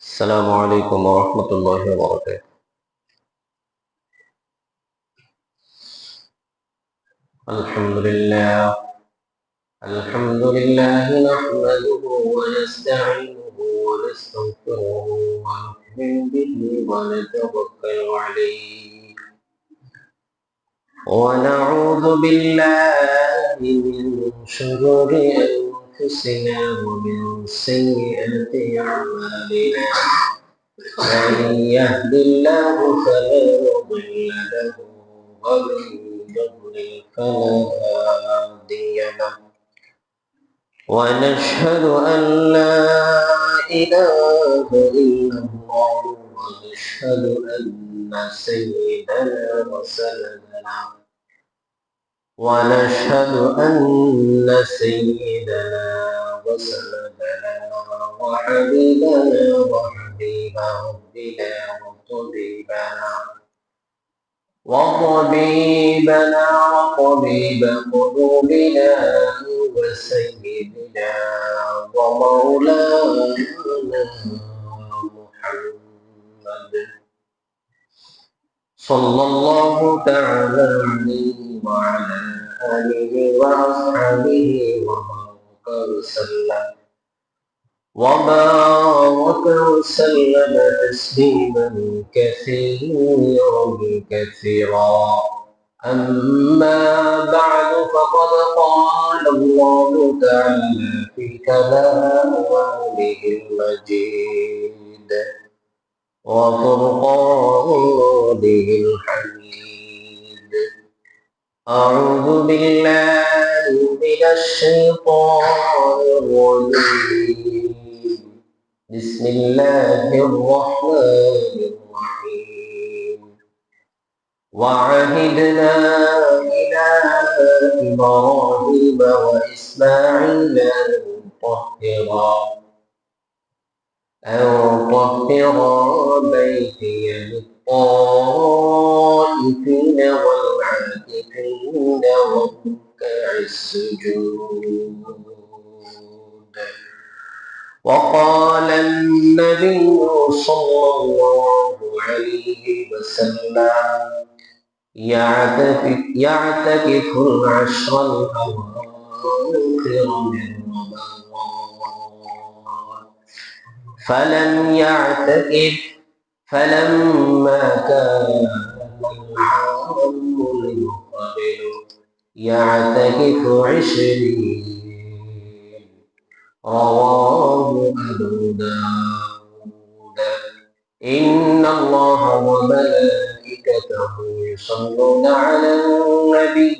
السلام عليكم ورحمة الله وبركاته. الحمد لله نحمده ونستعينه ونستغفره ونؤمن به ونتوكل عليه ونعوذ بالله من شرور أنفسنا ومن سيئات أعمالنا. من يهد الله فلا مضل له ومن يضلل فلا هادي له ونشهد أن لا إله إلا الله ونشهد أن سيدنا وسندنا وحبيبنا وحبيب ربنا وطبيب قلوبنا وسيدنا ومولانا محمد صلى الله تعالى عليه وعلى آله وأصحابه وبارك وسلم تسليما كثيرا. أما بعد فقد قال الله تعالى في كلامه المجيد وفرقانه الحميد. أعوذ بالله من الشيطان الرجيم. بسم الله الرحمن الرحيم. وعهدنا إلى إبراهيم وإسماعيل أن طهر بيتي للطائفين والعاكفين والركع السجود. وقال النبي صلى الله عليه وسلم يعتكف العشر الأواخر من رمضان فلما كان العام المقبل يعتكف 20. رواه أبو داود. إن الله وملائكته يصلون على النبي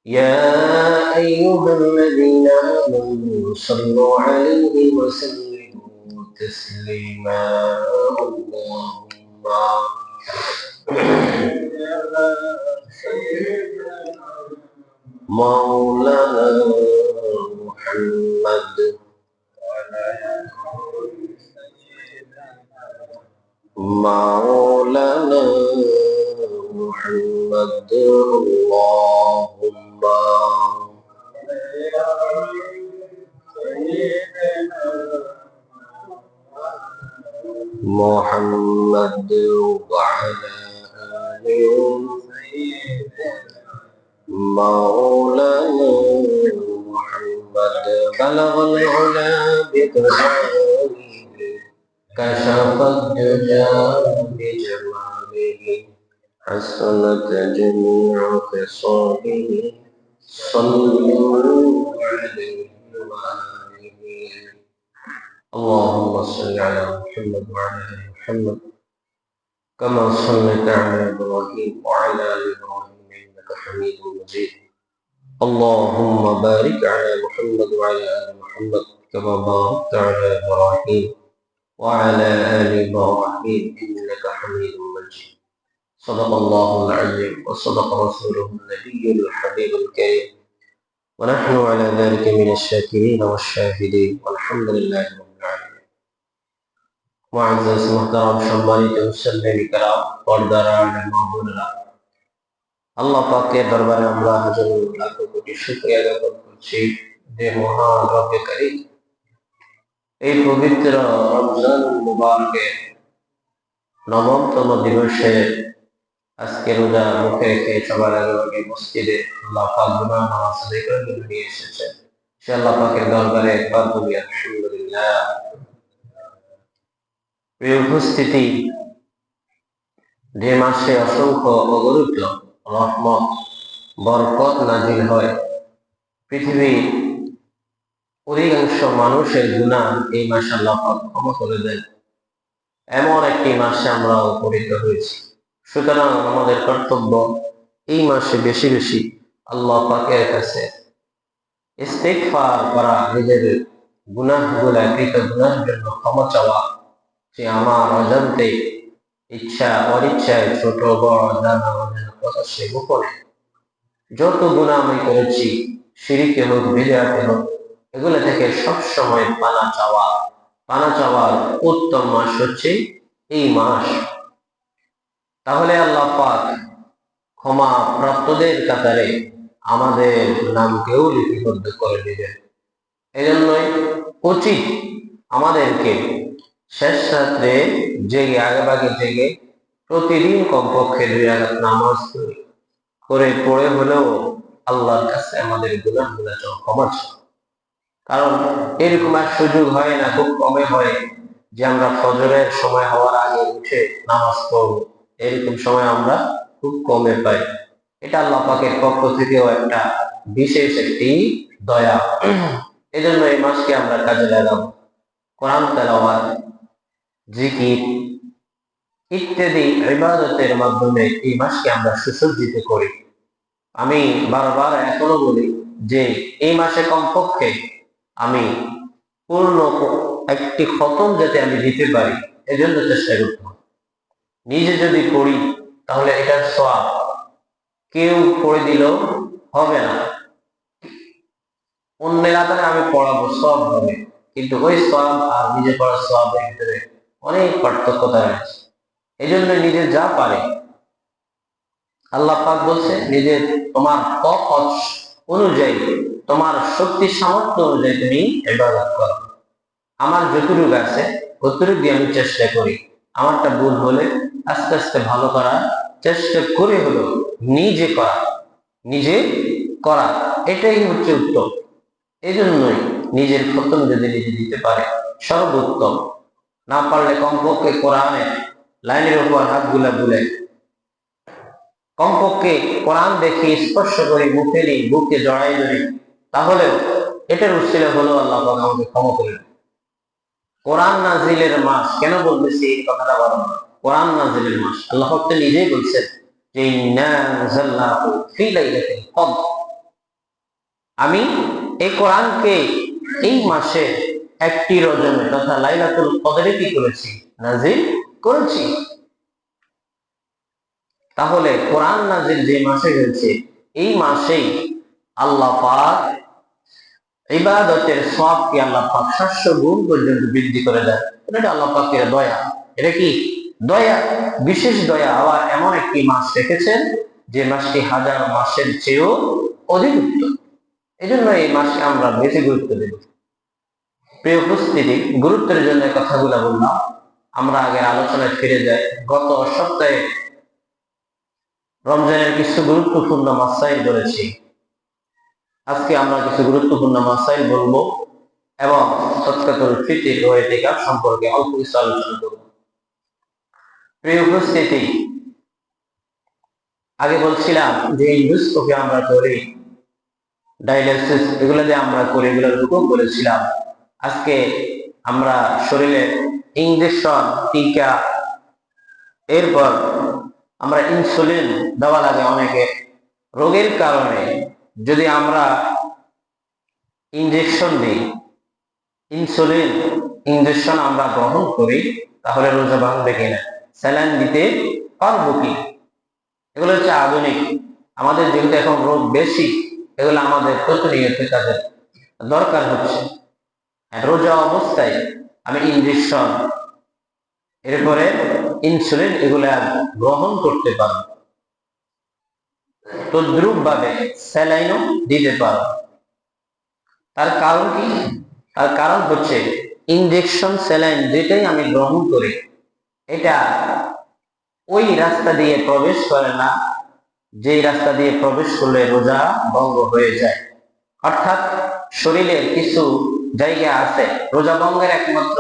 يا أيها الذين آمنوا صلوا عليه وسلموا تسليما. اللهم مولانا محمد اللهم محمد وعلى آله مولانا محمد بلغ العلا بكماله كشف الدجى بجماله حسنت جميع خصاله صلوا عليه وآله. اللهم صل على محمد وعلى آل محمد كما صليت على إبراهيم وعلى آل إبراهيم إنك حميد مجيد. اللهم بارك على محمد وعلى آل محمد كما باركت على إبراهيم وعلى آل إبراهيم إنك حميد مجيد. صدق الله العظيم وصدق رسوله النبي الحبيب الكريم ونحن على ذلك من الشاكرين والشاهدين والحمد لله رب العالمين. معزز محترم সম্মানিত মুসল্লি کرام পর্দার আড়ালে মা বোনেরা, আল্লাহ পাকের দরবারে আমরা হাজার লাখ কোটি শুকরিয়া জ্ঞাপন করছি যে মহান রব্বে কারীম এই পবিত্র রমজান মুবারকে নবমতম দিবসে আজকে রোজা মুখে রেখে সবার আগে মসজিদে আল্লাহ পাক গুনাহ নামাজ আদায় করে নিয়ে এসেছে। সে আল্লাহ পাকের দরবারে একবার বলি আলহামদুলিল্লাহ। প্রিয় উপস্থিতি, যে মাসে অসংখ্য অগণিত রহমত বরকত নাজিল হয়, পৃথিবীর অধিকাংশ মানুষের গুনাহ এই মাসে আল্লাহ পাক ক্ষমা করে দেন, এমন একটি মাসে আমরা উপনীত হয়েছি। সুতরাং আমাদের কর্তব্য এই মাসে বেশি বেশি আল্লাহ পাকের কাছে ইস্তিগফার করা, নিজের গুনাহগুলা কৃত গুনাহের জন্য ক্ষমা চাওয়া, যে আমার অজান্তে ইচ্ছা অনিচ্ছায় ছোট বড় জানা অজানা প্রকাশ্যে গোপনে যত গুনাহ আমি করেছি, শিরকে হোক বিদআতে হোক, এগুলো থেকে সবসময় পানা চাওয়ার উত্তম মাস হচ্ছে এই মাস। তাহলে আল্লাহ পাক ক্ষমা প্রাপ্তদের কাতারে আমাদের নামকেও লিপিবদ্ধ করে দিবেন। এই জন্যই উচিত আমাদেরকে শেষ রাত্রে জেগে আগেভাগে জেগে প্রতিদিন কমপক্ষে 2 রাকাত নামাজ করে পড়ে হলেও আল্লাহর কাছে আমাদের গুনাহগুলো ক্ষমা চাই। কারণ এরকম আর সুযোগ হয় না, খুব কমে হয় যে আমরা ফজরের সময় হওয়ার আগে উঠে নামাজ পড়ব, এরকম সময় আমরা খুব কমে পাই। এটা আল্লাহ পাকের পক্ষ থেকেও একটা বিশেষ একটি দয়া। এজন্য এই মাসকে আমরা কাজে লাগাবো। কোরআন তেলাওয়াত, জিকির ইত্যাদি ইবাদতের মাধ্যমে এই মাসকে আমরা সুসজ্জিত করি। আমি বারবার এখনো বলি যে এই মাসে কমপক্ষে আমি পূর্ণ একটি খতম যাতে আমি দিতে পারি, এজন্য চেষ্টা করতে হবে। নিজে যদি পড়ি তাহলে এটার সওয়াব কেউ পড়ে দিল হবে না, অন্যের আদারে আমি পড়াবো সওয়াব হবে, কিন্তু ওই সওয়াব আর নিজে পড়ার সওয়াবের ভিতরে অনেক পার্থক্যতা রয়েছে। এই জন্য নিজে যা পারে, আল্লাহ পাক বলছে নিজের তোমার তকত অনুযায়ী, তোমার শক্তি সামর্থ্য অনুযায়ী তুমি ইবাদত করো। আমার যতটুকু আছে ততটুকু দিয়ে আমি চেষ্টা করি, আমারটা ভুল হলে আস্তে আস্তে ভালো করার চেষ্টা করে হলো নিজে করা, এটাই হচ্ছে উত্তম। এই জন্যই নিজের খতম যদি নিজে দিতে পারে সর্বোত্তম, না পারলে কমপক্ষে কোরআনে লাইনের উপর হাতগুলা বুলে কমপক্ষে কোরআন দেখি স্পর্শ করি, মুখে নিই, বুকে জড়াই ধরি, তাহলেও এটার উসিলা হলো আল্লাহ পাক আমাকে ক্ষমা করে। কোরআন নাজিলের মাস কেন বলতেছি এই কথাটা? বলো, কোরআন নাজিলের মাস আল্লাহ পাক নিজেই বলছেন যে ইন্না আনজালনাহু ফি লাইলাতিল কদর, আমি এই কোরআনকে এই মাসে একটি রজনী তথা লাইলাতুল কদরে কি করেছি? নাজিল করেছি। তাহলে কোরআন নাজিল যে মাসে হয়েছে, এই মাসেই আল্লাহ পাক ইবাদতের সওয়াবকে আল্লাহ পাক 700 গুণ পর্যন্ত বৃদ্ধি করে দেয়। এটা আল্লাহ পাকের দয়া। এটা কি দয়া? বিশেষ দয়া। আবার এমন একটি মাস রেখেছেন যে মাসটি হাজার মাসের চেয়েও অধিক উত্তম। এই জন্য এই মাসকে আমরা বেশি গুরুত্ব দেব। প্রিয় উপস্থিতি, গুরুত্বের জন্য কথাগুলো বললাম। আমরা আগে আলোচনায় ফিরে যাই। গত সপ্তাহে রমজানের কিছু গুরুত্বপূর্ণ মাসাইল বলেছি। আজকে আমরা কিছু গুরুত্বপূর্ণ মাসাইল বলবো এবং সদকাতুল ফিতর ও ইতিকাফ সম্পর্কে অল্প কিছু আলোচনা করব। প্রিয় উপস্থিতি, আগে বলছিলাম যে ইন্ডোস্কোপি আমরা করি, ডায়ালিসিস এগুলো যে আমরা করি, এগুলোর হুকুম বলেছিলাম। আজকে আমরা শরীরে ইনজেকশন, টিকা, এরপর আমরা ইনসুলিন দেওয়া লাগে অনেকে রোগের কারণে। যদি আমরা ইনজেকশন দিই, ইনসুলিন ইনজেকশন আমরা গ্রহণ করি, তাহলে রোজা ভাঙবে কিনা? স্যালাইন দিতে পারবো কি? এগুলো হচ্ছে আধুনিক। আমাদের যেহেতু এখন রোগ বেশি, এগুলো আমাদের প্রতিনিয়ত তাদের দরকার হচ্ছে। রোজা অবস্থায় আমি ইনজেকশন, এরপরে ইনসুলিন এগুলা গ্রহণ করতে পারো, তদ্রুপ ভাবে স্যালাইনও দিতে পারো। তার কারণ কি? তার কারণ হচ্ছে ইনজেকশন স্যালাইন যেটাই আমি গ্রহণ করি এটা ওই রাস্তা দিয়ে প্রবেশ করে না যেই রাস্তা দিয়ে প্রবেশ করলে রোজা ভঙ্গ হয়ে যায়। অর্থাৎ শরীরের কিছু জায়গা আছে রোজা ভঙ্গের একমাত্র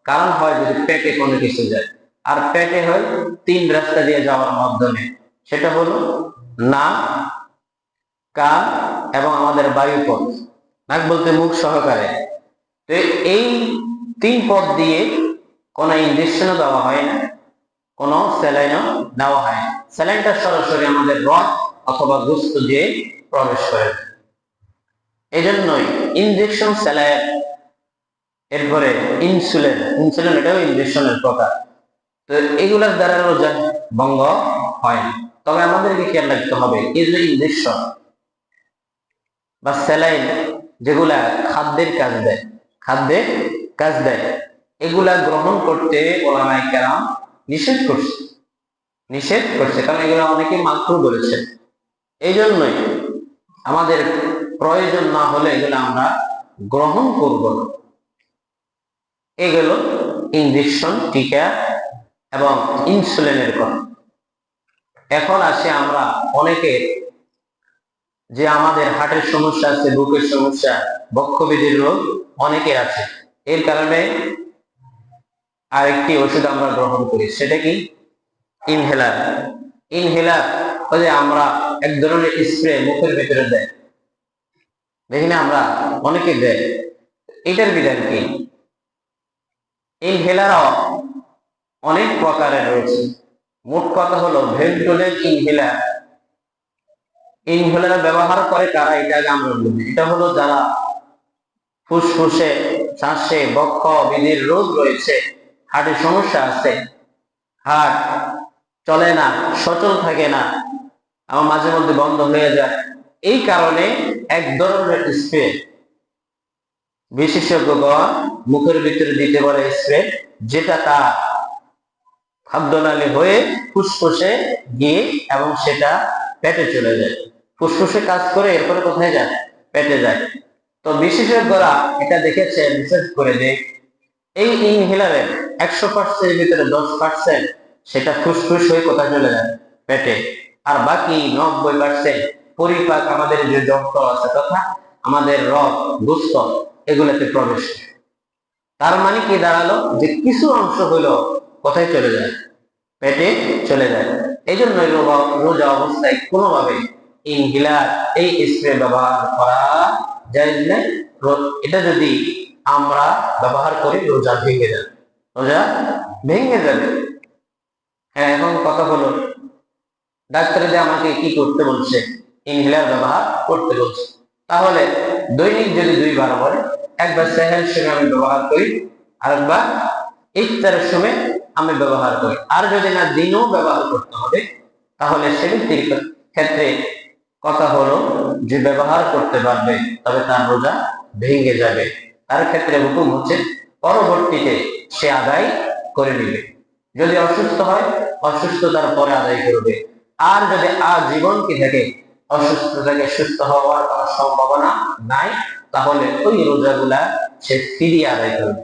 কারণ হয় যদি পেটে কোনো কিছু যায়, আর পেটে হয় তিন রাস্তা দিয়ে যাওয়ার মাধ্যমে, সেটা হলো নাক, কান এবং আমাদের বায়ুপথ। নাক বলতে মুখ সহকারে। তো এই তিন পথ দিয়ে কোনো ইনজেকশনও দেওয়া হয় না, কোনো স্যালাইনও নেওয়া হয় না। স্যালাইনটা সরাসরি আমাদের রড অথবা গোস্ত দিয়ে প্রবেশ করে। এই জন্যই ইনজেকশন, স্যালাইন, এরপরে ইনসুলিন, ইনসুলিন এটাও ইনজেকশনের প্রকার। তো এগুলোর দ্বারা রোজা ভঙ্গ হয় না। তবে আমাদেরকে খেয়াল রাখতে হবে এই যে ইনজেকশন বা স্যালাইন যেগুলা খাদ্যের কাজ দেয়, খাদ্যের কাজ দেয়, এগুলা গ্রহণ করতে ওলামায়ে কেরাম নিষেধ করছে, নিষেধ করছে, কারণ এগুলো অনেকে মাকরুহ বলেছে। এই জন্যই আমাদের প্রয়োজন না হলে এগুলো আমরা গ্রহণ করব না। এগুলো ইনজেকশন, টিকা এবং ইনসুলিনের কথা। এখন আসে আমরা অনেকের যে আমাদের হার্টের সমস্যা আছে, বুকের সমস্যা, বক্ষব্যাধির রোগ অনেকের আছে। এর কারণে আরেকটি ওষুধ আমরা গ্রহণ করি, সেটা কি ইনহেলার। ইনহেলার ওই যে আমরা এক ধরনের স্প্রে মুখের ভিতরে দেয়, দেখি না আমরা অনেকে দেয়। এটার বিধান কি? ইনহেলারও অনেক প্রকারের রয়েছে। মোট কথা হলো ভেন্টুলের ইনহেলার, ইনহেলার ব্যবহার করে কারা এটা আগে আমরা বুঝি। এটা হলো যারা ফুসফুসে, শ্বাসে, বক্ষ বিধির রোগ রয়েছে, হার্টের সমস্যা আছে, হার্ট চলে না, সচল থাকে না, আমার মাঝে মধ্যে বন্ধ হয়ে যায়। এই কারণে এক ধরনের স্প্রে বিশেষজ্ঞগণ মুখের ভিতরে দিতে পারে স্প্রে, যেটা তার খাদ্যনালী হয়ে ফুসফুসে গিয়ে এবং সেটা পেটে চলে যায়। ফুসফুসে কাজ করে এরপরে কোথায় যায়? পেটে যায়। তো বিশেষজ্ঞরা এটা দেখেছে, রিসার্চ করে যে এই ইনহেলারের 100% ভিতরে 10% সেটা ফুসফুস হয়ে কোথায় চলে যায়? পেটে। আর বাকি 90% পরিপাক, আমাদের যে যন্ত্র আছে তথা আমাদের রগ, গোস্ত, এগুলোতে প্রবেশ করে। তার মানে কি দাঁড়ালো? যে কিছু অংশ হলো কোথায় চলে যায়? পেটে চলে যায়। এই জন্য রোজা অবস্থায় কোনোভাবে ইনহেলার, এই স্প্রে ব্যবহার করা যায় না। এটা যদি আমরা ব্যবহার করি রোজা ভেঙে যাবে, রোজা ভেঙে যাবে। হ্যাঁ, এখন কথা হলো ডাক্তার যে আমাকে কি করতে বলছে? ইনহেলার ব্যবহার করতে বলছে। তাহলে দৈনিক যদি 2 বার বলে, একবার সেহের সময় আমি ব্যবহার করি, আরেকবার ইফতারের সময় আমি ব্যবহার করি। আর যদি না দিনও ব্যবহার করতে হবে, তাহলে সে ব্যক্তির ক্ষেত্রে কথা হলো যে ব্যবহার করতে পারবে, তবে তার রোজা ভেঙে যাবে। তার ক্ষেত্রে হুকুম হচ্ছে পরবর্তীতে সে আদায় করে নেবে। যদি অসুস্থ হয়, অসুস্থতার পরে আদায় করবে। আর যদি আজীবন কি থাকে, অসুস্থ থেকে সুস্থ হওয়ার কোনো সম্ভাবনা নাই, তাহলে ওই রোজাগুলা সে ফিরিয়ে আদায় করবে,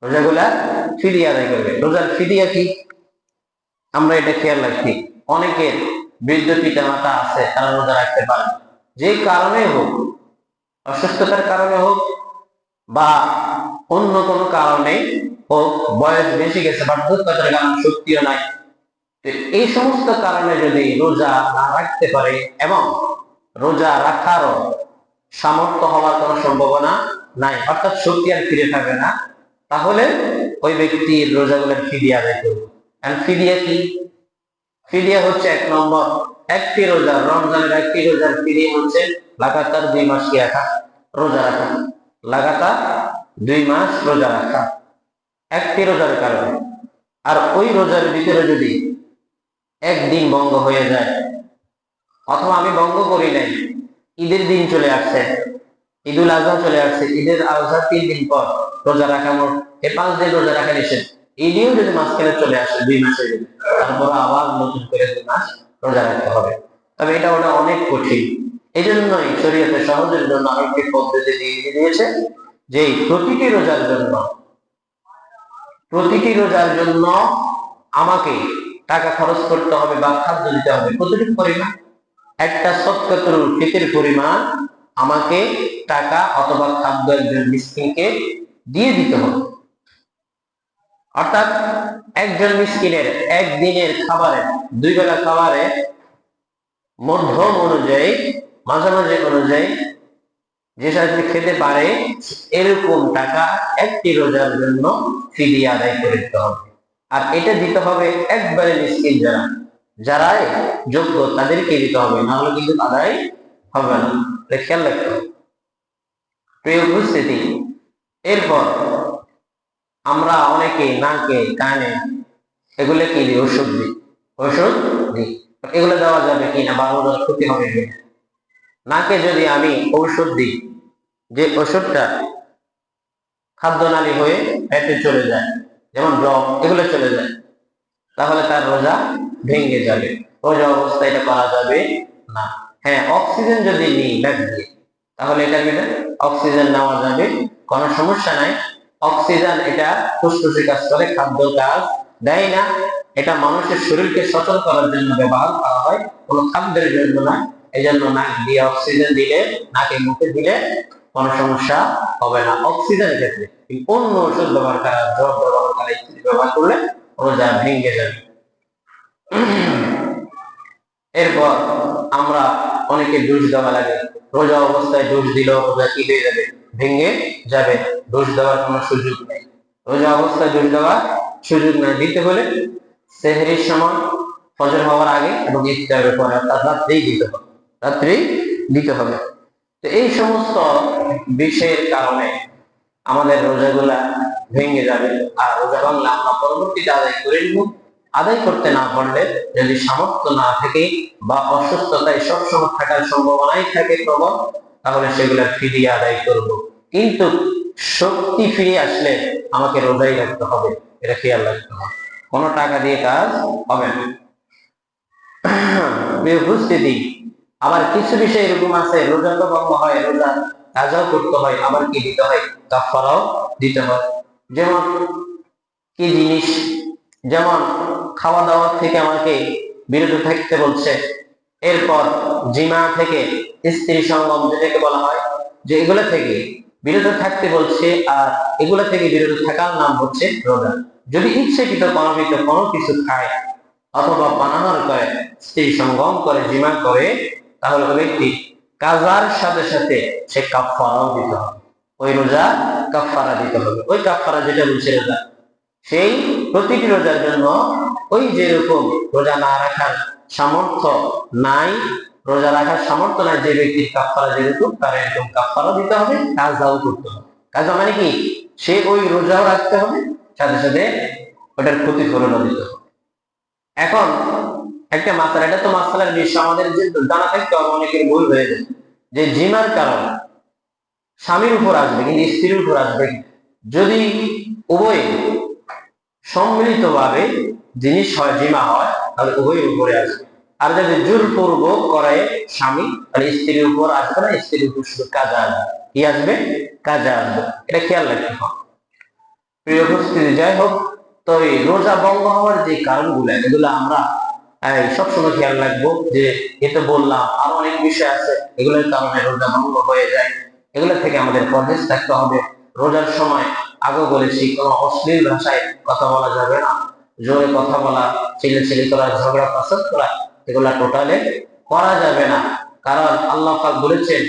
রোজাগুলা ফিরিয়ে আদায় করবে। রোজার ফিদিয়া কি? আমরা এটা খেয়াল রাখি, অনেকের বৃদ্ধ পিতা মাতা আছে, তারা রোজা রাখতে পারে, যে কারণে হোক, অসুস্থতার কারণে হোক বা অন্য কোনো কারণে হোক, বয়স বেশি গেছে, বার্ধক্যতার কারণে শক্তিও নাই, এই সমস্ত কারণে যদি রোজা না রাখতে পারে এবং রোজা রাখারও সামর্থ্য হওয়ার কোনো সম্ভাবনা নাই, অর্থাৎ শক্তি আর ফিরে থাকবে না, তাহলে ওই ব্যক্তির রোজাগুলোর ফিদিয়া আদায় করবে। ফিদিয়া কি? ফিদিয়া হচ্ছে 1 নম্বর, একটি রোজা, রমজানের একটি রোজার ফিদিয়া হচ্ছে লাগাতার 2 মাস কি রাখা, রোজা রাখা, লাগাতার 2 মাস রোজা রাখা একটি রোজার কারণে। আর ওই রোজার ভিতরে যদি একদিন ভঙ্গ হয়ে যায়, অথবা আমি ভঙ্গ করি নাই, ঈদের দিন চলে আসছে, ঈদুল আজহা চলে আসছে, ঈদের আজহা 3 দিন পর রোজা রাখা, মোট 5 দিন রোজা রাখা নিষেধ। ঈদেও যদি মাঝখানে চলে আসে 2 মাসের জন্য, তারপর আবার নতুন করে 2 মাস রোজা রাখতে হবে। তবে এটা ওটা অনেক কঠিন। এই জন্যই শরীয়তে সহজের জন্য আরেকটি পদ্ধতি দিয়ে দিয়েছে, যে প্রতিটি রোজার জন্য আমাকে টাকা খরচ করতে হবে বা খাদ্য দিতে হবে। কতটুকু পরিমাণ? একটা সদকাতুল ফিতর পরিমাণ আমাকে টাকা অথবা খাদ্য একজন মিসকিনকে দিয়ে দিতে হবে। অর্থাৎ একজন মিসকিনের একদিনের খাবারে, 2 বেলা খাবারে মধ্যম অনুযায়ী, মাঝামাঝি অনুযায়ী যে সাথে খেতে পারে এরকম টাকা একটি রোজার জন্য ফিদিয়া আদায় করে দিতে হবে। আর এটা দিতে হবে একবারে মিসকিন যারাই যোগ্য তাদেরকে দিতে হবে, না হলে কিন্তু আদায় হবে না। খেয়াল রাখতে হবে। প্রিয় উপস্থিতি, এরপর আমরা অনেকে নাকে কানে এগুলো কি দিই? ওষুধ দিই। এগুলো দেওয়া যাবে কিনা বা রোজার ক্ষতি হবে কিনা? নাকে যদি আমি ঔষধ দিই, যে ওষুধটা খাদ্যনালী হয়ে পেটে চলে যায়, যেমন ড্রপ, এগুলো চলে যায়, তাহলে তার রোজা ভেঙে যাবে। রোজা অবস্থায় এটা করা যাবে না। হ্যাঁ, অক্সিজেন যদি নিই নাক দিয়ে, তাহলে এটা অক্সিজেন নেওয়া যাবে, কোনো সমস্যা নাই। অক্সিজেন এটা ফুসফুসে কাজ করে, খাদ্য কাজ দেয় না। এটা মানুষের শরীরকে সচল করার জন্য ব্যবহার করা হয়, কোনো খাদ্যের জন্য না। এই জন্য নাক দিয়ে অক্সিজেন দিলে, নাকে মুখে দিলে কোনো সমস্যা হবে না অক্সিজেনের ক্ষেত্রে। অন্য ওষুধ ব্যবহার করা, ড্রপ ব্যবহার করা ইত্যাদি ব্যবহার করলে রোজা ভেঙে যাবে। এরপর আমরা অনেকে ডোজ দেওয়া লাগে। রোজা অবস্থায় ডোজ দিলেও রোজা কি হয়ে যাবে? ভেঙে যাবে। ডোজ দেওয়ার কোনো সুযোগ নেই। রোজা অবস্থায় ডোজ দেওয়ার সুযোগ নেই। দিতে হলে সেহরির সময়, ফজর হওয়ার আগে এবং ইফতারের পরে, অর্থাৎ রাত্রেই দিতে হবে। তো এই সমস্ত বিষয়ের কারণে আমাদের রোজাগুলা ভেঙে যাবে। আর রোজা ভাঙলে আমরা পরবর্তীতে আদায় করে নিব। আদায় করতে না পারলে, যদি সামর্থ্য না থাকে বা অসুস্থতায় সবসময় থাকার সম্ভাবনাই থাকে প্রবল, তাহলে সেগুলা ফিরিয়ে আদায় করব। কিন্তু শক্তি ফিরে আসলে আমাকে রোজাই রাখতে হবে, এটা খেয়াল রাখতে হবে। কোনো টাকা দিয়ে কাজ হবে না। উপস্থিতি, আবার কিছু বিষয় এরকম আছে, রোজা তো ভঙ্গ হয়, রোজা কাজাও করতে হয়, আবার কি দিতে হয়? কাফারাও দিতে হয়। যেমন কি জিনিস? যেমন খাওয়া দাওয়া থেকে আমাকে বিরত থাকতে বলছে। এরপর জিমা থেকে, স্ত্রী সঙ্গম যেটাকে বলা হয়, যে এগুলা থেকে বিরত থাকতে বলছে। আর এগুলা থেকে বিরত থাকার নাম হচ্ছে রোজা। যদি ইচ্ছাকৃত কোনো কিছু খায় অথবা পানাহার করে, স্ত্রী সঙ্গম করে, জিমা করে, তাহলে ওই ব্যক্তি কাজার সাথে সাথে সে কাফারাও দিতে হবে। ওই রোজা কাফারা দিতে হবে। ওই কাফারা যেটা বলছে রোজা, সেই প্রতিটি রোজার জন্য ওই যেরকম রোজা না রাখার সামর্থ্য নাই, রোজা রাখার সামর্থ্য নাই যে ব্যক্তির, কাফারা যেরকম তার এরকম কাফারা দিতে হবে, কাজাও করতে হবে। কাজা মানে কি? সে ওই রোজাও রাখতে হবে, সাথে সাথে ওটার ক্ষতিপূরণও দিতে হবে। এখন একটা মাসালা, এটা তো মাসালার বিষয়, আমাদের যে জানা থাকতে হবে, অনেকের ভুল হয়ে যায় যে জিমার কারণে স্বামীর উপর আসবে কিন্তু স্ত্রীর উপর আসবে। যদি উভয়ে সম্মিলিত ভাবে জিনিস হয়, জিমা হয়, তাহলে উভয়ের উপরে আসবে। আর যদি জোরপূর্বক করে স্বামী, তাহলে স্ত্রীর উপর আসবে না, স্ত্রীর উপর শুধু কাজা আসবে। কি আসবে? কাজা আসবে। এটা খেয়াল রাখতে হবে। প্রিয় উপস্থিতি, যাই হোক, তো এই রোজা ভঙ্গ হওয়ার যে কারণগুলো, এগুলো আমরা সবসময় খেয়াল রাখবো। যে এতে বললাম আরো অনেক বিষয় আছে, এগুলোর কারণে রোজা ভঙ্গ হয়ে যায়। এগুলো থেকে আমাদের পরহেজ থাকতে হবে। রোজার সময় আগে বলেছি, কোনো অশ্লীল ভাষায় কথা বলা যাবে না। জোরে কথা বলা, চিল্লাচিল্লি করা, ঝগড়া ফাসাদ করা, এগুলা টোটালে করা যাবে না। কারণ আল্লাহ পাক বলেছেন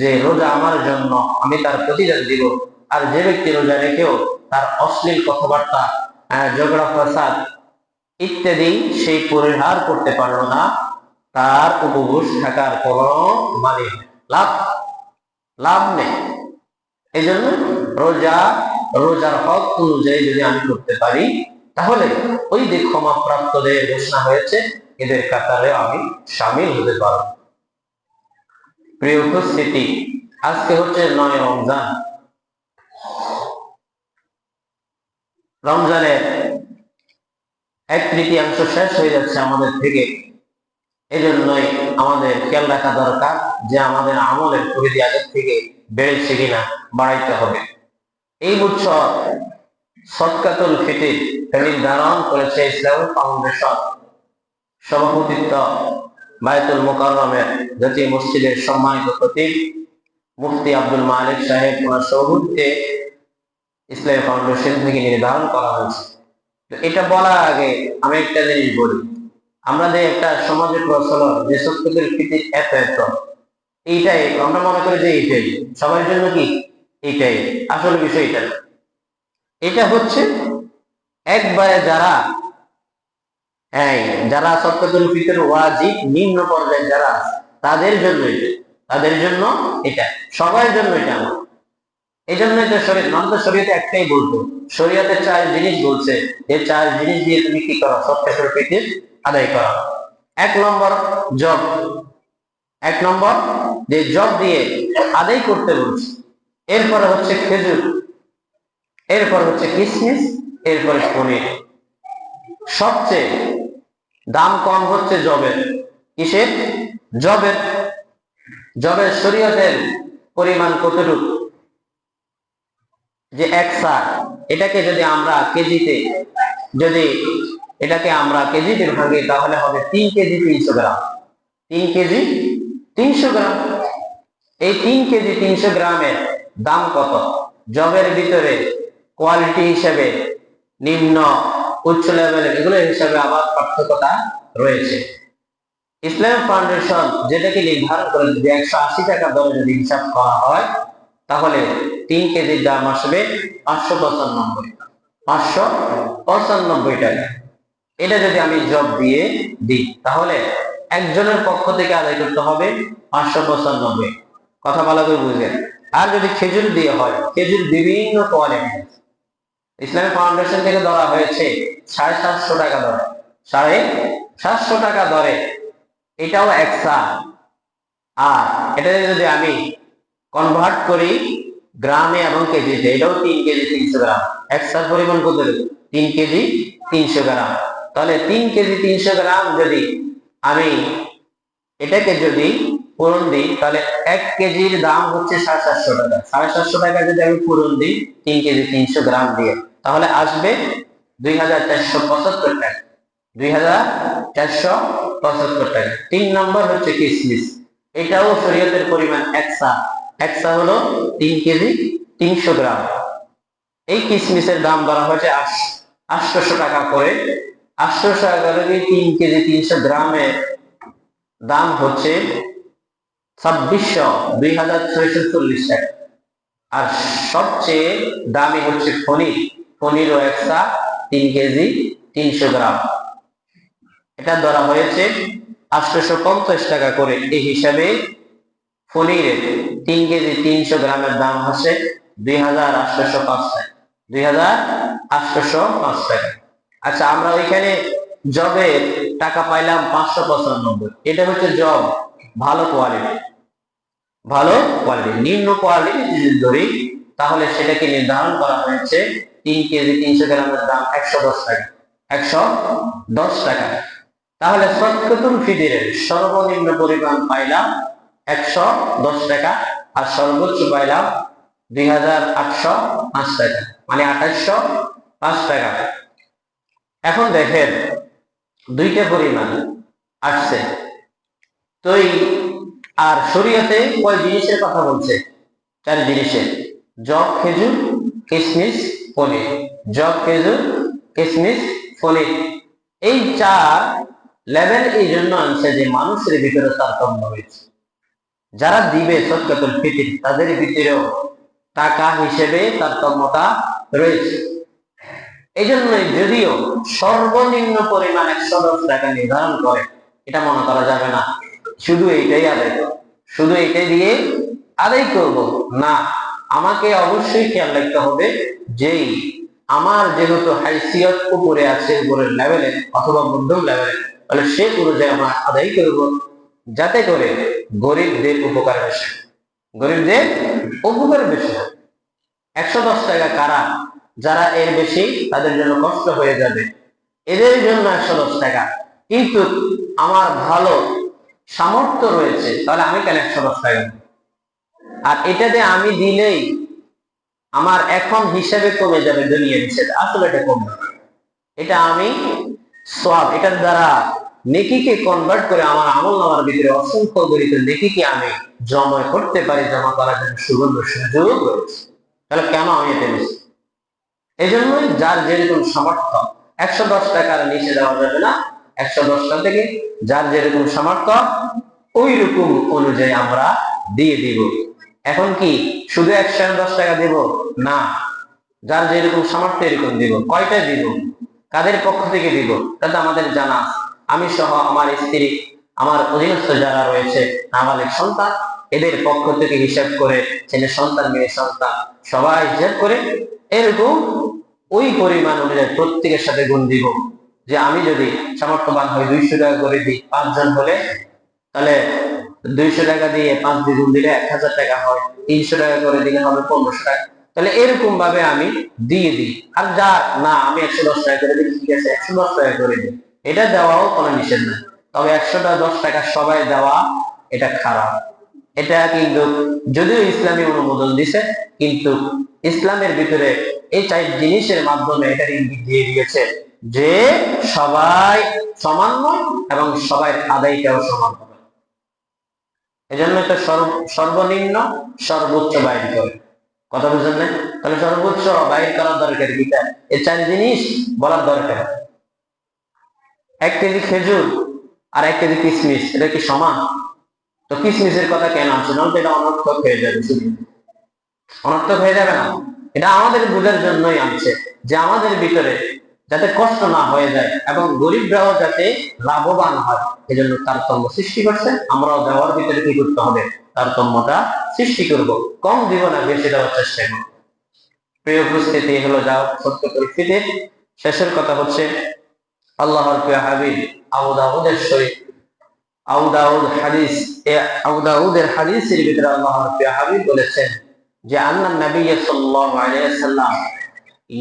যে রোজা আমার জন্য, আমি তার প্রতিদান দিব। আর যে ব্যক্তি রোজা রেখেও তার অশ্লীল কথাবার্তা, ঝগড়া ফাসাদ ইত্যাদি সেই পরিহার করতে পারলো না, তার উপবাস থাকার কোনো মানে লাভ নেই। এই জন্য রোজার হক অনুযায়ী যদি আমি করতে পারি, তাহলে ওই যে ক্ষমা প্রাপ্তদের ঘোষণা হয়েছে, এদের কাতারে আমি সামিল হতে পারব। প্রিয় উপস্থিতি, আজকে হচ্ছে 9 রমজান। রমজানের 1/3 শেষ হয়ে যাচ্ছে আমাদের থেকে। এজন্যই আমাদের খেয়াল রাখা দরকার যে আমাদের আমলের পরিধি আগের থেকে বেড়েছে কিনা, বাড়াইতে হবে। এই বছর সদকাতুল ফিতর নির্ধারণ করেছে ইসলামিক ফাউন্ডেশন, সভাপতিত্ব বায়তুল মুকাররমের জাতীয় মসজিদের সম্মানিত খতিব মুফতি আব্দুল মালিক সাহেব ওনার সভাপতিত্বে ইসলামিক ফাউন্ডেশন থেকে নির্ধারণ করা হয়েছে। এটা বলার আগে আমি একটা জিনিস বলি, আমাদের একটা সমাজের প্রচলন যে সদকাতুল ফিতর এত এইটাই আমরা মনে করি যে এইটাই সবার জন্য, কি এইটাই আসলে বিষয়। এটা হচ্ছে একবারে যারা সদকাতুল ফিতর ওয়াজিব নিম্ন পর্যায়ে যারা তাদের জন্য এটা সবার জন্য এটা না। এই জন্য এটা শরীয়তে একটাই বলতো, শরীয়তে 4 জিনিস বলছে, এই 4 জিনিস দিয়ে তুমি কি করো, সদকাতুল ফিতর আদায় করো। 1 নম্বর জব, 1 নম্বর যে জব দিয়ে আদায় করতে বলছে। এরপরে হচ্ছে খেজুর, এরপর হচ্ছে কিশমিশ, এরপরে পনির। সবচেয়ে দাম কম হচ্ছে জবের। কিসের? জবের। জবের শরীয়তের পরিমাণ কতটুকু? যে 1 সা, এটাকে যদি আমরা কেজিতে ভাঙি তাহলে হবে 3 কেজি 300 গ্রাম। 3 কেজি 300 গ্রাম। এই 3 কেজি 300 গ্রামের দাম কত? জবের ভিতরে কোয়ালিটি হিসেবে নিম্ন উচ্চ লেভেলের এগুলোর হিসাবে আবার পার্থক্যতা রয়েছে। ইসলামিক ফাউন্ডেশন যেটাকে নির্ধারণ করে যে 180 টাকা দরে যদি হিসাব করা হয় তাহলে 3 কেজির দাম আসবে 595 টাকা। এটা যদি আমি জব দিয়ে দিই তাহলে একজনের পক্ষ থেকে আদায় করতে হবে 595। কথা ভালো করে বুঝেন। আর যদি খেজুর দিয়ে হয়, খেজুর বিভিন্ন কোয়ালিটি, ইসলামিক ফাউন্ডেশন থেকে ধরা হয়েছে 750 টাকা দরে, 750 টাকা দরে, এটাও 1 সা। আর এটা যদি আমি কনভার্ট করি গ্রামে এবং কেজিতে, এটাও 3 কেজি 300 গ্রাম। 1 সার পরিমাণ কত? 3 কেজি 300 গ্রাম। তাহলে 3 কেজি 300 গ্রাম যদি আমি এটাকে যদি পূরণ দিই তাহলে 1 কেজির দাম হচ্ছে 750 টাকা। 750 টাকা যদি আমি পূরণ দিই 3 কেজি 300 গ্রাম দিয়ে তাহলে আসবে 2475 টাকা। 2475 টাকা। 3 নম্বর হচ্ছে কিশমিশ, এটাও শরীয়তের পরিমাণ 1 সা। 1 সা হলো 3 কেজি 300 গ্রাম। এই কিশমিশের দাম ধরা হয়েছে 800 টাকা করে। 800 টাকা করে 3 কেজি 300 গ্রামের দাম হচ্ছে 2640 টাকা। আর সবচেয়ে দামি হচ্ছে পনিরও 1 সা 3 কেজি 300 গ্রাম। এটা ধরা হয়েছে 850 টাকা করে। এই হিসাবে পনিরের 3 কেজি 300 গ্রামের দাম হচ্ছে 2805 টাকা। 2805 টাকা। আচ্ছা, আমরা ওইখানে জবের টাকা পাইলাম 595। এটা হচ্ছে জব ভালো কোয়ালিটি। নিম্ন কোয়ালিটি যদি ধরি তাহলে সেটাকে নির্ধারণ করা হয়েছে 3 কেজি 300 গ্রামের দাম 110 টাকা। 110 টাকা। তাহলে সদকাতুল ফিতরের সর্বনিম্ন পরিমাণ পাইলাম 110 টাকা আর সর্বোচ্চ পাইলাম 2805 টাকা, মানে 2805 টাকা। এখন দেখেন দুইটা পরিমাণ আসছে তো। আর শরীয়তে কয় জিনিসের কথা বলছে? 4 জিনিসের। জব, খেজুর, কিশমিশ, পনির। জব, খেজুর, কিশমিশ, পনির। এই 4 লেভেল এই জন্য আনছে যে মানুষের ভিতরে তারতম্য রয়েছে। যারা দিবে সদকাতুল ফিতর তাদের ভিতরেও টাকা হিসেবে তারতম্যতা রয়েছে। এই জন্য যদিও সর্বনিম্ন পরিমাণ 110 টাকা নির্ধারণ করে, এটা মনে করা যাবে না শুধু এইটাই আদায় করব, শুধু এইটাই দিয়ে আদায় করব না। আমাকে অবশ্যই খেয়াল রাখতে হবে যে আমার যেহেতু হাইসিয়ত উপরে আছে, উপরের লেভেলে অথবা মধ্যম লেভেলে, তাহলে সে অনুযায়ী আমরা আদায় করব যাতে করে গরিবদের উপকার বেশি, গরিবদের উপকার বেশি হয়। 110 টাকা কারা? যারা এর বেশি তাদের জন্য কষ্ট হয়ে যাবে, এদের জন্য 110 টাকা। কিন্তু আমার ভালো সামর্থ্য রয়েছে, তাহলে আমি কেন 110 টাকা? আর এটাতে আমি দিলেই আমার এখন হিসাবে কমে যাবে দুনিয়া নিষেধ, আসলে এটা কমবে না। এটা আমি সওয়াব, এটার দ্বারা নেকিকে কনভার্ট করে আমার আমলনামার ভিতরে অসংখ্য গরিত নেকিকে আমি জমা করতে পারি, জমা করার জন্য সুবর্ণ সুযোগ রয়েছে। তাহলে কেন আমি এটা নিচ্ছি? এই জন্যই যার যেরকম সামর্থ্য, 110 টাকার নিচে দেওয়া যাবে না, 110টা থেকে যার যেরকম সামর্থ্য ওই রকম অনুযায়ী আমরা দিয়ে দিব। এখন কি শুধু 110 টাকা দিব না, যার যেরকম সামর্থ্য এরকম দিব। কয়টা দিব, কাদের পক্ষ থেকে দিব, তাতে আমাদের জানা। আমি সহ আমার স্ত্রী, আমার অধীনস্থ যারা রয়েছে নাবালিগ সন্তান, এদের পক্ষ থেকে হিসাব করে, ছেলে সন্তান মেয়ে সন্তান সবাই হিসাব করে এরকম ওই পরিমাণ অনুযায়ী প্রত্যেকের সাথে গুণ দিব। যে আমি যদি সামর্থ্যবান হই 200 টাকা করে দিই, 5 জন হলে তাহলে 200 টাকা দিয়ে 5 দিয়ে গুণ দিলে 1000 টাকা হয়, 300 টাকা করে দিলে হবে 1500 টাকা। তাহলে এরকম ভাবে আমি দিয়ে দিই। আর যার না আমি 110 টাকা করে দিই, ঠিক আছে 110 টাকা করে দিই, এটা দেওয়াও কোনো নিষেধ নাই। তবে 110 টাকা সবাই দেওয়া এটা খারাপ। এটা কিন্তু যদিও ইসলামী অনুমোদন দিছে, কিন্তু ইসলামের ভিতরে এই 4 জিনিসের মাধ্যমে এটার ইঙ্গিত দিয়ে দিয়েছে যে সবাই সমান নয় এবং সবাই আদায়টাও সমান হবে। এজন্য এটা সর্বনিম্ন সর্বোচ্চ বাইর করে। কথা বুঝলেন না? তাহলে সর্বোচ্চ বাইর করার দরকার কি? এই 4 জিনিস বলার দরকার। 1 কেজি খেজুর আর 1 কেজি কিশমিশ, এটা কি সমান? তো কিশমিশের কথা কেন আসছে? না, এটা অনর্থক হয়ে যাবে, শুধু অনর্থক হয়ে যাবে না। এটা আমাদের বোঝার জন্যই আনছে যে আমাদের ভিতরে যাতে কষ্ট না হয়ে যায় এবং গরিবরাও যাতে লাভবান হয়, এজন্য তারতম্য সৃষ্টি করছে। আমরাও দেওয়ার ভিতরে কি করতে হবে? তারতম্যটা সৃষ্টি করব। কম দিব না, বেশি দেওয়ার চেষ্টা করব। প্রিয় উপস্থিতি, হলো যাও সত্য পরিস্থিতি। শেষের কথা হচ্ছে আল্লাহর প্রিয় হাবিব আবু দাউদের শরীফ, আবু দাউদ হাদিস, আবু দাউদের হাদিসের ভিতরে আল্লাহর প্রিয় হাবিব বলেছেন যে আন্নান নবী সাল্লাল্লাহু আলাইহি ওয়াসাল্লাম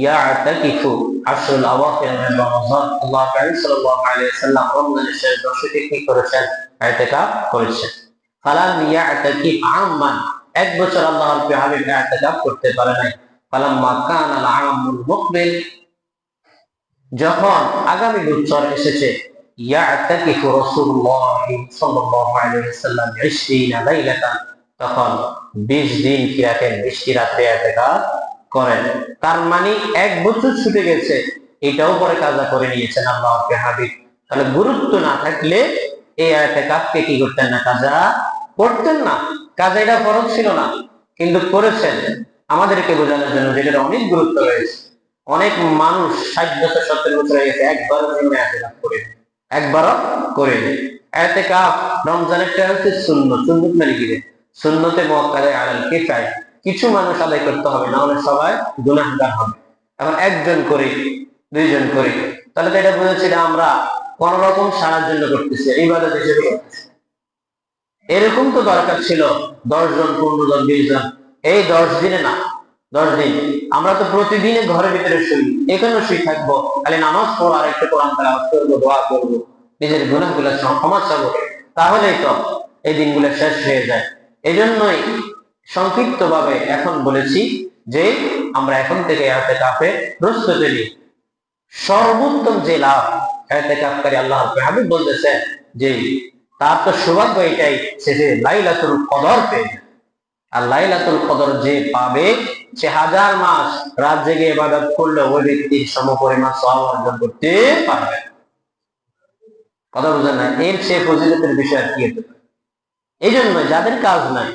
ইয়াতাকিফু আশরুল আওয়াখির মিন রমাদান। আল্লাহ তাআলা সাল্লাল্লাহু আলাইহি ওয়াসাল্লাম রমজানের শেষ 10টি কি করেছেন? ইতিকাফ করেছেন। ফালাম ইয়াতাকিফ আমমান, 1 বছর আল্লাহর প্রিয় হাবিব ইতিকাফ করতে পারে নাই। ফালাম্মা কানা আল-আমুল মুকবিল, যখন আগামী বছর এসেছে, ইয়াতাকিফু রাসূলুল্লাহ সাল্লাল্লাহু আলাইহি ওয়াসাল্লাম 20 লাইলাতান, তখন 20 দিন কি রাখেন? 20টি রাতে ইতিকাফ করেন। তার মানে 1 বছর ছুটে গেছে, এটাও পরে কাজা করে নিয়েছেন আল্লাহর হাবিব। তাহলে গুরুত্ব না থাকলে এই ইতিকাফকে কি করতেন না? কাজা করতেন না। কাজা এটা ফরজ ছিল না, কিন্তু করেছেন আমাদেরকে বোঝানোর জন্য যে এটা অনেক গুরুত্ব রয়েছে। অনেক মানুষ 60 বছর 70 বছর হয়ে গেছে, একবারও জীবনে ইতিকাফ করে, একবারও করে নেই। ইতিকাফ রমজানেরটা হচ্ছে সুন্নত। সুন্নত মানে কি? সুন্নতে মুআক্কাদা আলাল কিফায়া, কিছু মানুষ আদায় করতে হবে, না হলে সবাই গুনাহগার হবে। এখন 1 জন করে, 2 জন করে, তাহলে তো এটা বুঝাচ্ছে যে আমরা কোন রকম সারার জন্য করতেছি, ইবাদত হিসেবে করতেছি। এরকম তো দরকার ছিল 10 জন, 15 জন, 20 জন, এই 10 দিনে না। 10 দিন আমরা তো প্রতিদিনে ঘরের ভিতরে শুই, এখানে শুই থাকবো, খালি নামাজ পড়বো আর একটু কোরআন তেলাওয়াত করবো, দোয়া করবো, নিজের গুনাহগুলো ক্ষমা চাবো, তাহলেই তো এই দিনগুলো শেষ হয়ে যায়। এই জন্যই সংক্ষিপ্ত ভাবে এখন বলেছি যে আমরা এখন থেকে ইতিকাফে প্রস্তুতি নিই। সর্বোত্তম যে লাভ ইতিকাফকারী আল্লাহর হাবিব বলতেছেন যে তার তো সৌভাগ্য এটাই, সে যে লাইলাতুল কদর পেয়ে। আর লাইলাতুল কদর যে পাবে, সে 1000 মাস রাত জেগে ইবাদত করলে ওই ব্যক্তির সমপরিমাণ সওয়াব অর্জন করতে পারবে। কথা বুঝেন না? এর সে ফজিলতের বিষয় কি হতে পারে? এই জন্য যাদের কাজ নাই,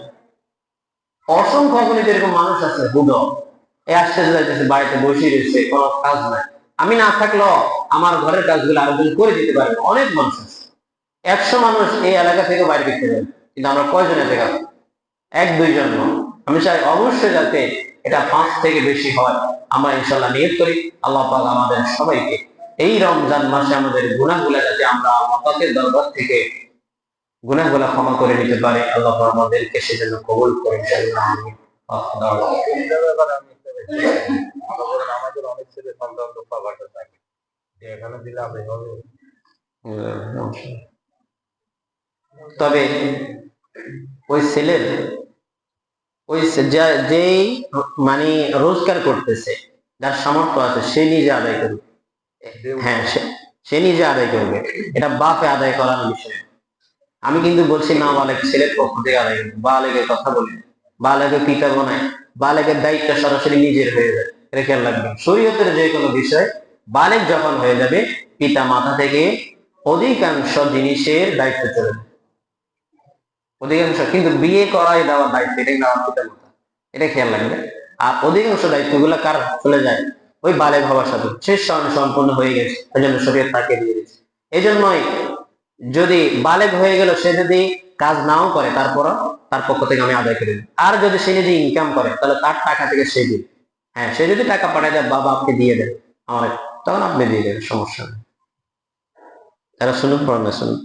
অসংখ্য অগণিত এরকম মানুষ আছে, বুড়ো এই আসতে যাইতেছে, বাড়িতে বসে রয়েছে, কোনো কাজ নাই। আমি না থাকলেও আমার ঘরের কাজগুলো আরেকজন করে দিতে পারবে, অনেক মানুষ আছে। 100 মানুষ এই এলাকা থেকে বাইরে দেখতে পারে, কিন্তু আমরা কয়জনে দেখা? 1-2 জন। আমি চাই অবশ্যই যাতে এটা 5 থেকে বেশি হয়। আমরা ইনশাআল্লাহ নিয়ত করি আল্লাহ পাক আমাদের সবাইকে এই রমজান মাসে আমাদের গুনাহগুলো যাতে আমরা আল্লাহ পাকের দরবার থেকে গুনাহগুলো ক্ষমা করে নিতে পারে, আল্লাহ পাক আমাদেরকে সেজন্য কবুল করে। ইনশাআল্লাহ আমিন। আমাদের অনেক ছেলে সন্তান তো পাবাটা থাকে, এখানে দিলে আমি হবে। তবে ওই ছেলের ওই যেই মানে রোজগার করতেছে, যার সামর্থ্য আছে, সে নিজে আদায় করবে। হ্যাঁ, সে নিজে আদায় করবে, এটা বাপে আদায় করার বিষয়। আমি কিন্তু বলছি না বালেক ছেলের পক্ষ থেকে আদায় করবে, বালেকের কথা বলি, বালেকের পিতা বানায়, বালেকের দায়িত্ব সরাসরি নিজের হয়ে যায়। এটা খেয়াল রাখবেন, শরীয়তের যে কোনো বিষয় বালেক যখন হয়ে যাবে, পিতা মাতা থেকে অধিকাংশ জিনিসের দায়িত্ব চলে যাবে, অধিকাংশ। কিন্তু বিয়ে করাই দেওয়ার দায়িত্ব এটা কিন্তু আমার পিতা মাতা, এটা খেয়াল রাখবেন। আর অধিকাংশ দায়িত্বগুলো কার চলে যায়, ওই বালেক হওয়ার সাথে শেষ সম্পূর্ণ হয়ে গেছে, এই জন্য শরীয়ত তাকে দিয়ে দিয়েছে। এই জন্যই যদি বালেগ হয়ে গেল, সে যদি কাজ নাও করে, তারপর তার পক্ষ থেকে আমি আদায় করে দিই। আর যদি সে যদি ইনকাম করে, তাহলে তার টাকা থেকে সে দিবে। হ্যাঁ, সে যদি টাকা পাঠায় দেয়, বাবা আপনি দিয়ে দেন আমার, তখন আপনি দিয়ে দেবেন, সমস্যা নেই। তারা শুনুন, পড়ানো শুনুন।